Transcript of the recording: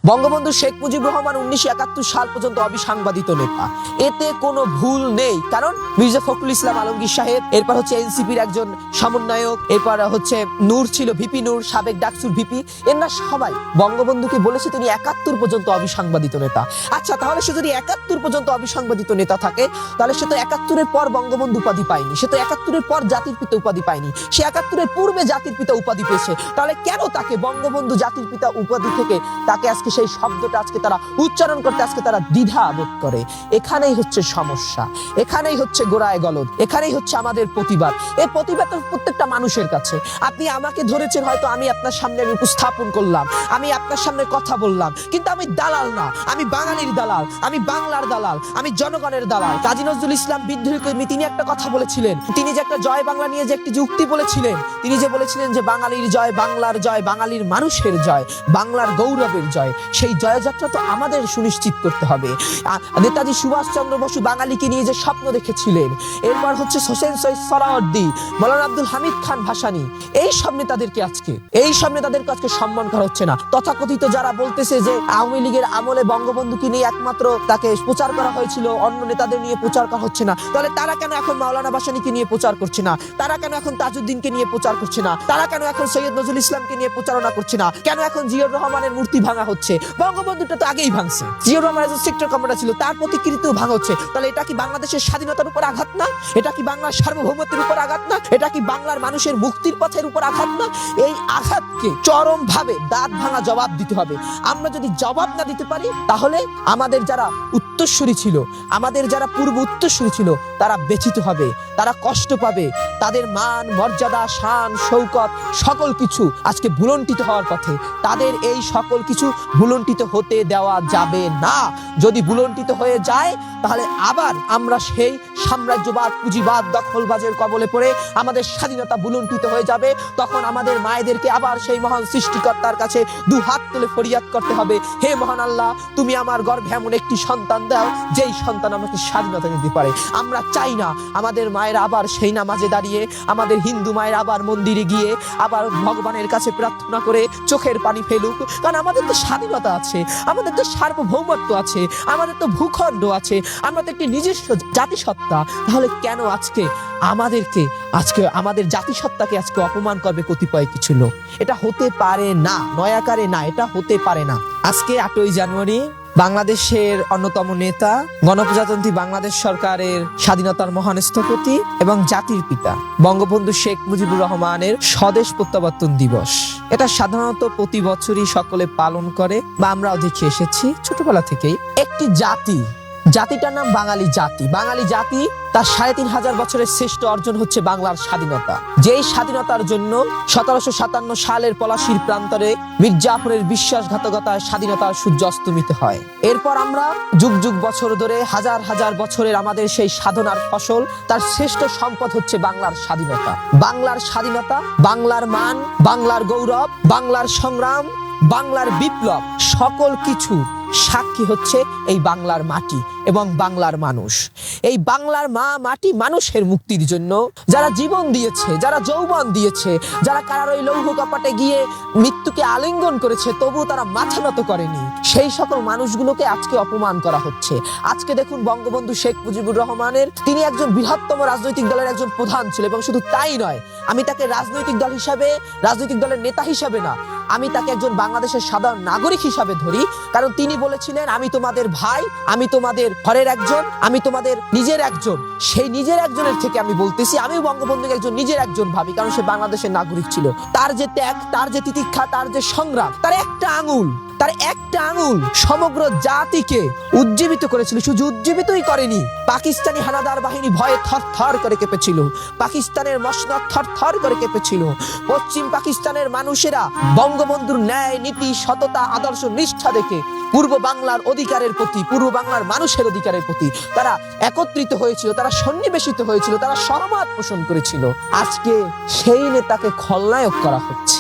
বঙ্গবন্ধু শেখ মুজিবুর রহমান 1971 সাল পর্যন্ত অবিসাংবাদিত নেতা, এতে কোনো ভুল নেই। কারণ মির্জা ফখরুল ইসলাম আলমগীর সাহেব, এরপর হচ্ছে এনসিপির একজন সমন্বয়ক, এরপর হচ্ছে নূর ছিল, ভিপি নূর, সাবেক ডাকসুর ভিপি, এরা সবাই বঙ্গবন্ধুকে বলেছে তিনি 71 পর্যন্ত অবিসাংবাদিত নেতা। আচ্ছা, তাহলে সে যদি 71 পর্যন্ত অবিসাংবাদিত নেতা থাকে, তাহলে সে তো 71-এর পর বঙ্গবন্ধু উপাধি পায়নি, সে তো 71-এর পর জাতির পিতা উপাধি পায়নি, সে 71-এর পূর্বে জাতির পিতা উপাধি পেয়েছে। তাহলে কেন তাকে বঙ্গবন্ধু জাতির পিতা উপাধি থেকে তাকে আজকে সেই শব্দটা আজকে তারা উচ্চারণ করতে আজকে তারা দ্বিধা বোধ করে? এখানেই হচ্ছে সমস্যা, এখানেই হচ্ছে গোড়ায় গলদ, এখানেই হচ্ছে আমাদের প্রতিবাদ। এই প্রতিবাদ প্রত্যেকটা মানুষের কাছে। আপনি আমাকে ধরেছেন, হয়তো আমি আপনার সামনে আমি উপস্থাপন করলাম, আমি আপনার সামনে কথা বললাম, কিন্তু আমি দালাল না, আমি বাঙালির দালাল, আমি বাংলার দালাল, আমি জনগণের দালাল। কাজী নজরুল ইসলাম বিদ্রোহী কর্মী, তিনি একটা কথা বলেছিলেন, তিনি যে একটা জয় বাংলা নিয়ে যে একটি যুক্তি বলেছিলেন, তিনি যে বলেছিলেন যে বাঙালির জয়, বাংলার জয়, বাঙালির মানুষের জয়, বাংলার গৌরবের জয়, সেই জয়যাত্রা তো আমাদের সুনিশ্চিত করতে হবে। নেতাজি সুভাষচন্দ্র বসু বাঙালিকে নিয়ে যে স্বপ্ন দেখেছিলেন, এরপর হচ্ছে হোসেন শহীদ সোহরাওয়ার্দী, মাওলানা আব্দুল হামিদ খান ভাসানী, এই সব নেতাদেরকে আজকে সম্মান করা হচ্ছে না। তথাকথিত যারা বলতেছে যে আওয়ামী লীগের আমলে বঙ্গবন্ধুকে নিয়ে একমাত্র তাকে প্রচার করা হয়েছিল, অন্য নেতাদের নিয়ে প্রচার করা হচ্ছে না, তাহলে তারা কেন এখন মাওলানা ভাসানীকে নিয়ে প্রচার করছে না? তারা কেন এখন তাজউদ্দিনকে নিয়ে প্রচার করছে না? তারা কেন এখন সৈয়দ নজরুল ইসলামকে নিয়ে প্রচারণা করছে না? কেন এখন জিয়াউর রহমানের মূর্তি ভাঙা হচ্ছে? বঙ্গবন্ধুটা তো আগেই ভাঙছে, জিয়াউর রহমান একজন সেক্টর কমান্ডার ছিল, তার প্রতিকৃতিও ভাঙা হচ্ছে। তাহলে এটা কি বাংলাদেশের স্বাধীনতার উপর আঘাত না? এটা কি বাংলার সার্বভৌমত্বের উপর আঘাত না? এটা কি বাংলার মানুষের মুক্তির পথের উপর আঘাত না? এই আঘাতকে চরম ভাবে দাঁত ভাঙা জবাব দিতে হবে। আমরা যদি জবাব না দিতে পারি, তাহলে আমাদের যারা উত্তরসূরি ছিল, আমাদের যারা পূর্ব উত্তরসূরি ছিল, তারা ব্যথিত হবে, তারা কষ্ট পাবে, তাদের মান মর্যাদা শান শৌকত সকল কিছু আজকে ভুলণ্ঠিত হওয়ার পথে। তাদের এই সকল কিছু ভুলণ্ঠিত হতে দেওয়া যাবে না। যদি ভুলণ্ঠিত হয়ে যায়, তাহলে আবার আমরা সেই সাম্রাজ্যবাদ, পুঁজিবাদ, দখলবাজের কবলে পড়ে আমাদের স্বাধীনতা ভুলণ্ঠিত হয়ে যাবে। তখন আমাদের মায়েদেরকে আবার সেই মহান সৃষ্টিকর্তার কাছে দু হাত তুলে ফরিয়াদ করতে হবে, হে মহান আল্লাহ, তুমি আমার গর্ভে এমন একটি সন্তান দাও যেই সন্তান আমাকে স্বাধীনতা দিতে পারে। আমরা চাই না আমাদের মায়েরা আবার সেই নামাজে দাঁড়িয়ে, আমাদের হিন্দু মায়েরা আবার মন্দিরে গিয়ে আবার ভগবানের কাছে প্রার্থনা করে চোখের পানি ফেলুক। কারণ আমাদের তো স্বাধীনতা আছে, আমাদের তো সার্বভৌমত্ব আছে, আমাদের তো ভূখণ্ড আছে, আমরা তো একটি নিজস্ব জাতিসত্তা। তাহলে কেন আজকে আমাদের জাতিসত্তাকে আজকে অপমান করবে কতিপয় কিছু লোক? এটা হতে পারে না, নয়াকারে না, এটা হতে পারে না। আজকে 8ই জানুয়ারি বাংলাদেশের অন্যতম নেতা, গণপ্রজাতন্ত্রী বাংলাদেশ সরকারের স্বাধীনতার মহান স্থপতি এবং জাতির পিতা বঙ্গবন্ধু শেখ মুজিবুর রহমানের স্বদেশ প্রত্যাবর্তন দিবস। এটা সাধারণত প্রতি বছরই সকলে পালন করে, বা আমরাও দেখে এসেছি ছোটবেলা থেকেই। একটি জাতিটার নাম বাঙালি জাতি। বাঙালি জাতি তার 3500 বছরের শ্রেষ্ঠ অর্জন হচ্ছে বাংলার স্বাধীনতা। যেই স্বাধীনতার জন্য 1757 সালের পলাশীর প্রান্তরে মির্জাফরের বিশ্বাসঘাতকতায় স্বাধীনতার সূর্য অস্তমিত হয়। এরপর আমরা যুগ যুগ বছর ধরে, হাজার হাজার বছরের আমাদের সেই সাধনার ফসল, তার শ্রেষ্ঠ সম্পদ হচ্ছে বাংলার স্বাধীনতা। বাংলার স্বাধীনতা, বাংলার মান, বাংলার গৌরব, বাংলার সংগ্রাম, বাংলার বিপ্লব, সকল কিছু সাক্ষী হচ্ছে এই বাংলার মাটি এবং বাংলার মানুষ। এই বাংলার মাটি মানুষের মুক্তির জন্য যারা জীবন দিয়েছে, যারা যৌবন দিয়েছে, যারা কারার ওই লৌহ কপাটে গিয়ে মৃত্যুকে আলিঙ্গন করেছে, তবুও তারা মাথা নত করেনি, সেই সকল মানুষগুলোকে আজকে অপমান করা হচ্ছে। আজকে দেখুন, বঙ্গবন্ধু শেখ মুজিবুর রহমানের, তিনি একজন বৃহত্তম রাজনৈতিক দলের একজন প্রধান ছিল, এবং শুধু তাই নয়, আমি তাকে রাজনৈতিক দলের নেতা হিসাবে না, আমি তাকে একজন বাংলাদেশের সাধারণ নাগরিক হিসাবে ধরি। কারণ তিনি বলেছিলেন, আমি তোমাদের ভাই, আমি তোমাদের ঘরের একজন, আমি তোমাদের নিজের একজন। সেই নিজের একজনের থেকে আমি বলতেছি, আমি বঙ্গবন্ধুকে একজন নিজের একজন ভাবি, কারণ সে বাংলাদেশের নাগরিক ছিল। তার যে ত্যাগ, তার যে তিতিক্ষা, তার যে সংগ্রাম, তার একটা আঙুল সমগ্র জাতিকে উজ্জীবিত করেছিল। শুধু উজ্জীবিতই করেনি, পাকিস্তানি হানাদার বাহিনী ভয়ে থরথর করে কেঁপেছিল, পাকিস্তানের মসনদ থরথর করে কেঁপেছিল। পশ্চিম পাকিস্তানের মানুষেরা বঙ্গবন্ধুর ন্যায়, নীতি, সততা, আদর্শ, নিষ্ঠা দেখে পূর্ব বাংলার অধিকারের প্রতি, পূর্ব বাংলার মানুষের অধিকারের প্রতি তারা একত্রিত হয়েছিল, তারা সন্নিবেশিত হয়েছিল, তারা সহমত পোষণ করেছিল। আজকে সেই নেতাকে খলনায়ক করা হচ্ছে।